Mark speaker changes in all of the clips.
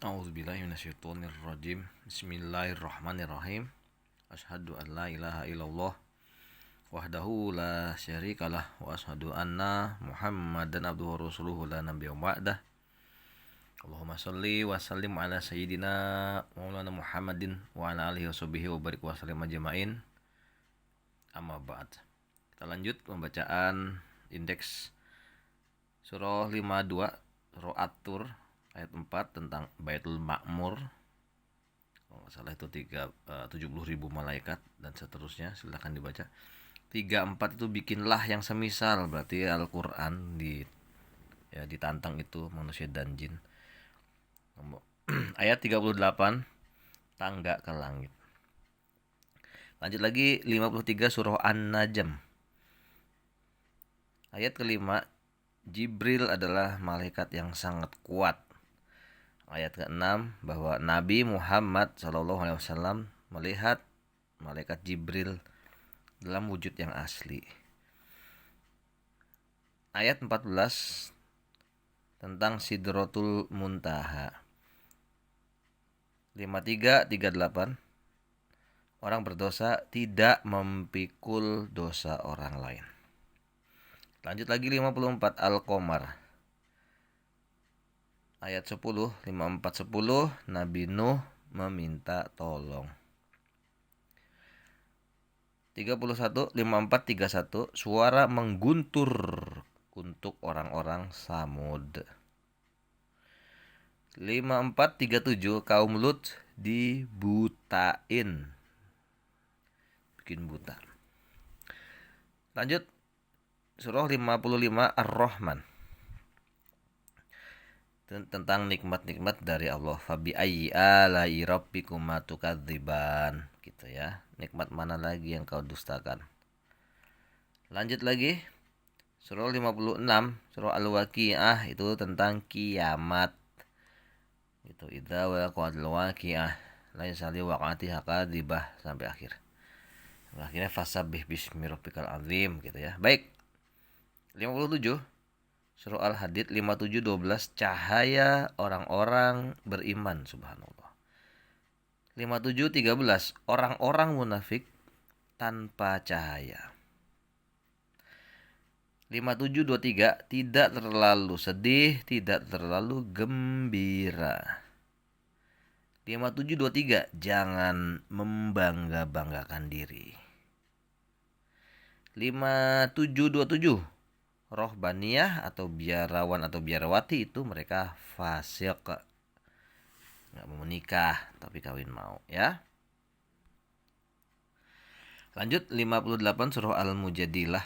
Speaker 1: A'udzubillahi minasyaitonirrajim. Bismillahirrahmanirrahim. Asyhadu an la ilaha illallah wahdahu la syarikalah wa asyhadu anna Muhammadan abduhu wa rasuluhu la nabiyya ba'dah. Allahumma shalli wa sallim ala sayyidina Maulana Muhammadin wa ala alihi washabihi wa barik wa sallim ajma'in. Amma ba'd. Kita lanjut pembacaan indeks surah 52 surah At-Tur ayat 4 tentang Baitul Ma'mur. Kalau nggak salah itu 70.000 malaikat dan seterusnya, silahkan dibaca. 34 itu bikinlah yang semisal, berarti Al-Quran ditantang itu manusia dan jin. Ayat 38 tangga ke langit. Lanjut lagi 53 surah An-Najm. Ayat kelima, Jibril adalah malaikat yang sangat kuat. Ayat ke-6 bahwa Nabi Muhammad SAW melihat malaikat Jibril dalam wujud yang asli. Ayat 14 tentang Sidratul Muntaha. 53-38 orang berdosa tidak memikul dosa orang lain. Lanjut lagi 54 Al-Qamar. Ayat 10, 54-10 Nabi Nuh meminta tolong. 31, 54-31 suara mengguntur untuk orang-orang Samud. 54-37 kaum Lut dibutain, bikin buta. Lanjut surah 55 Ar-Rahman tentang nikmat-nikmat dari Allah. Fabi ayyi alai rabbikuma tukadziban, gitu ya. Nikmat mana lagi yang kau dustakan? Lanjut lagi surah 56 surah Al-Waqiah, itu tentang kiamat. Itu idza waqa'atil waqiah laisa li waqa'atiha kadzibah sampai akhir. Akhirnya fasabbih bismi rabbikal azim, gitu ya. Baik. 57 surah Al-Hadid 57-12 cahaya orang-orang beriman, subhanallah. 57-13 orang-orang munafik tanpa cahaya. 57-23 tidak terlalu sedih, tidak terlalu gembira. 57-23 jangan membangga-banggakan diri. 57-27 rohbaniyah atau biarawan atau biarawati itu mereka fasik, nggak mau menikah tapi kawin mau, ya. Lanjut 58 surah Al-Mujadilah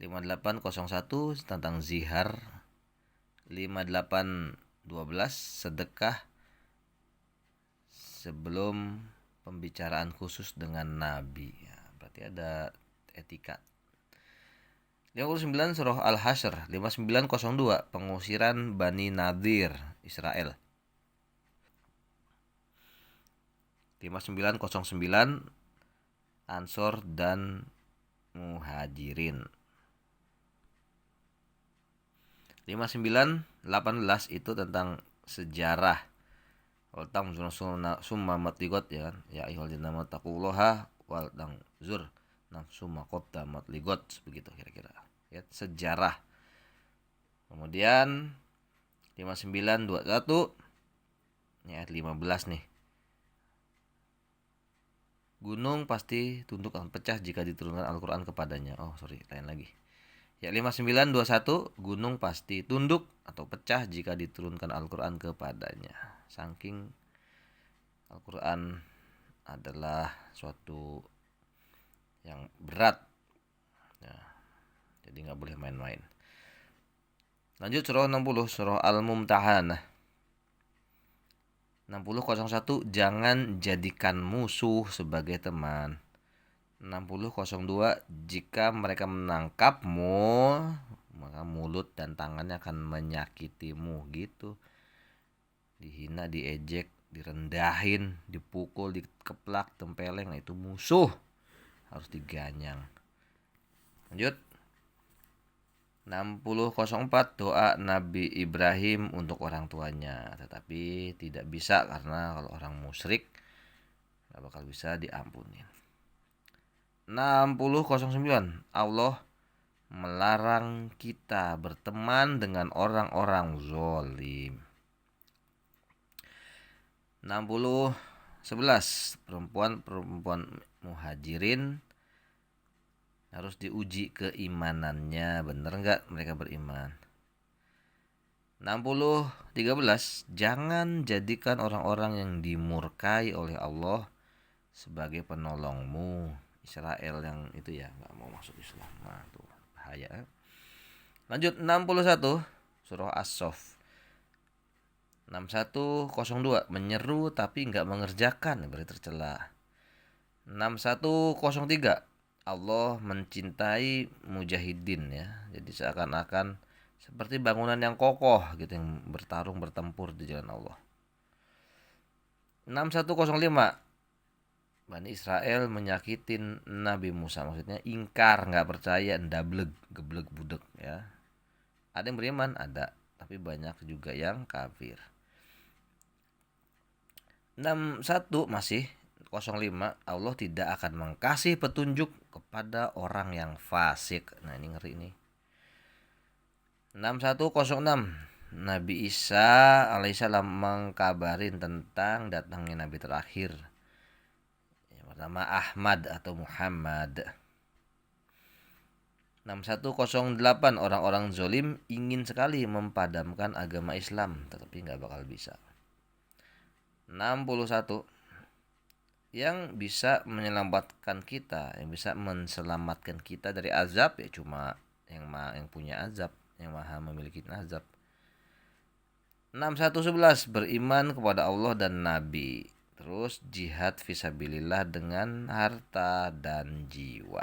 Speaker 1: 5801 tentang zihar. 5812 sedekah sebelum pembicaraan khusus dengan Nabi, ya, berarti ada etika. 59 surah Al-Hasyr 5902 pengusiran Bani Nadir Israel. 5909 Ansor dan Muhajirin. 5918 itu tentang sejarah. Waltam summa matligot, ya kan? Ya ayyuhalladzina amanu taqullaha wal tanzur nafsu ma qaddamat ligot, begitu kira-kira. Ya, sejarah. Kemudian 5921 ini ayat 15 nih. Gunung pasti tunduk akan pecah jika diturunkan Al-Qur'an kepadanya. Lain lagi. Ya, 5921 gunung pasti tunduk atau pecah jika diturunkan Al-Qur'an kepadanya. Saking Al-Qur'an adalah suatu yang berat, ya, jadi nggak boleh main-main. Lanjut surah 60 surah Al-Mumtahanah 6001 jangan jadikan musuh sebagai teman. 6002 jika mereka menangkapmu maka mulut dan tangannya akan menyakitimu, gitu. Dihina, diejek, direndahin, dipukul, dikeplak, tempeleng, itu musuh, harus diganyang. Lanjut 6004 doa Nabi Ibrahim untuk orang tuanya, tetapi tidak bisa karena kalau orang musyrik nggak bakal bisa diampuni. 6009 Allah melarang kita berteman dengan orang-orang zolim. 6011 perempuan muhajirin harus diuji keimanannya, bener nggak mereka beriman. 6013 jangan jadikan orang-orang yang dimurkai oleh Allah sebagai penolongmu. Israel yang itu ya nggak mau masuk Islam, nah tuh bahaya. Lanjut 61 surah As-Saff. 6102 menyeru tapi nggak mengerjakan, berarti tercela. 6103 Allah mencintai mujahidin ya. Jadi seakan-akan seperti bangunan yang kokoh gitu yang bertarung bertempur di jalan Allah. 6105 Bani Israel menyakitin Nabi Musa, maksudnya ingkar, nggak percaya, ndableg, geblek budek ya. Ada yang beriman, ada, tapi banyak juga yang kafir. 61 masih 05 Allah tidak akan mengkasih petunjuk kepada orang yang fasik. Nah ini ngeri nih. 6106 Nabi Isa alaihissalam mengkabarin tentang datangnya Nabi terakhir yang bernama Ahmad atau Muhammad. 6108 orang-orang zolim ingin sekali memadamkan agama Islam, tetapi nggak bakal bisa. 61 yang bisa menyelamatkan kita, yang bisa menselamatkan kita dari azab ya cuma yang punya azab, yang maha memiliki azab. 6111 beriman kepada Allah dan Nabi, terus jihad fisabilillah dengan harta dan jiwa.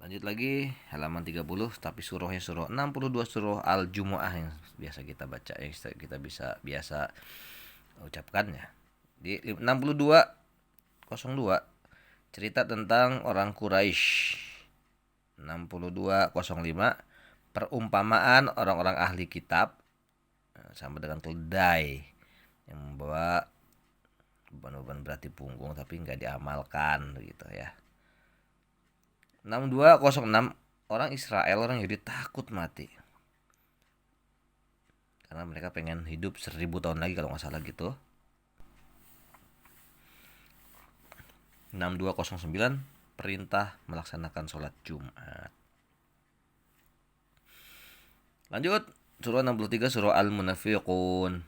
Speaker 1: Lanjut lagi halaman 30, tapi surahnya surah 62 surah Al-Jumu'ah yang biasa kita baca, yang kita bisa biasa ucapkannya. Di 6202 cerita tentang orang Quraisy. 6205 perumpamaan orang-orang ahli kitab sama dengan keledai yang membawa beban-beban berat di punggung tapi nggak diamalkan gitu ya. 6206 orang Israel, orang Yahudi takut mati karena mereka pengen hidup 1000 tahun lagi kalau nggak salah gitu. 6209 perintah melaksanakan sholat Jumat. Lanjut surah 63 surah Al-Munafiqun.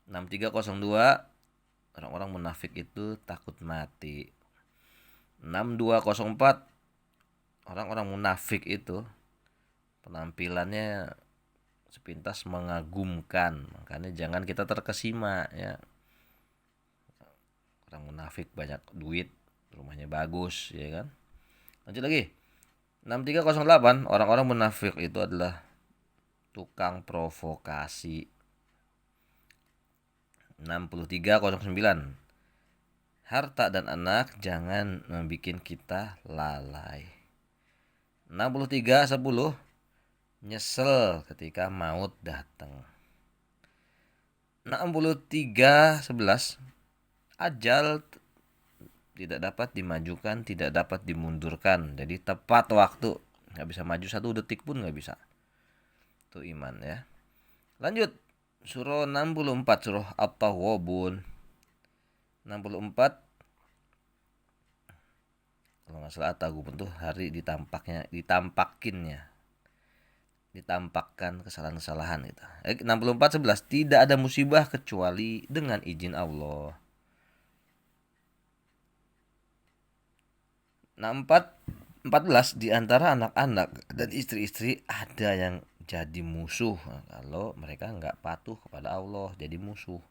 Speaker 1: 6302 orang-orang munafik itu takut mati. 6204 orang-orang munafik itu penampilannya sepintas mengagumkan, makanya jangan kita terkesima ya. Orang munafik banyak duit, rumahnya bagus ya kan. Lanjut lagi 6308 orang-orang munafik itu adalah tukang provokasi. 6309 harta dan anak jangan membuat kita lalai. 6310 nyesel ketika maut datang. 6311 ajal tidak dapat dimajukan, tidak dapat dimundurkan. Jadi tepat waktu, nggak bisa maju 1 detik pun nggak bisa. Itu iman ya. Lanjut surah 64 surah At-Taghabun. 64 kalau nggak salah At-Taghabun tuh hari ditampakkan kesalahan-kesalahan gitu. 64:11 tidak ada musibah kecuali dengan izin Allah. 14 di antara anak-anak dan istri-istri ada yang jadi musuh kalau mereka nggak patuh kepada Allah, jadi musuh.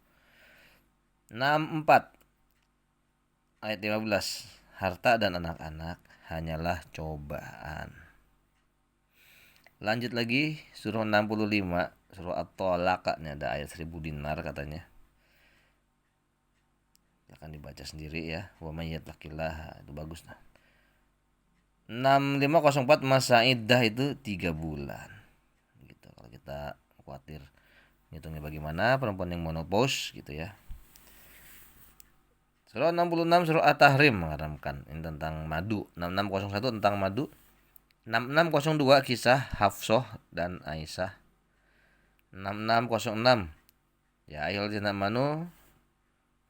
Speaker 1: 64 ayat 15 harta dan anak-anak hanyalah cobaan. Lanjut lagi surah 65 surah At-Talaq, ada ayat 1000 dinar katanya. Akan dibaca sendiri ya. Wa may yattaqillah, itu bagus nah. 6504 masa iddah itu 3 bulan. Gitu. Kalau kita khawatir ngitungnya bagaimana perempuan yang menopause gitu ya. Surah 66 surah At-Tahrim mengharamkan ini tentang madu. 6601 tentang madu. 6602 kisah Hafsah dan Aisyah. 6606 ya ayyuhallazina amanu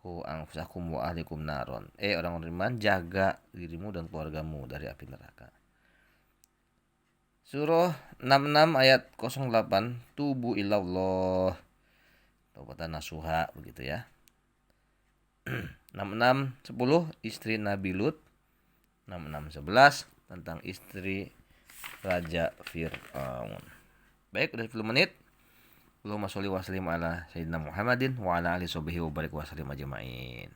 Speaker 1: qu anfusakum wa ahlikum naron. Orang beriman, jaga dirimu dan keluargamu dari api neraka. Surah 66 ayat 08 tubu ilallah taubatan nasuha begitu ya. 6610 istri Nabi Lut. 6611 tentang istri Raja Fir'aun. Baik, udah 10 menit. Allahumma sholli wa sallim ala sayyidina Muhammadin wa ala alihi wa barik wa sallim ajma'in.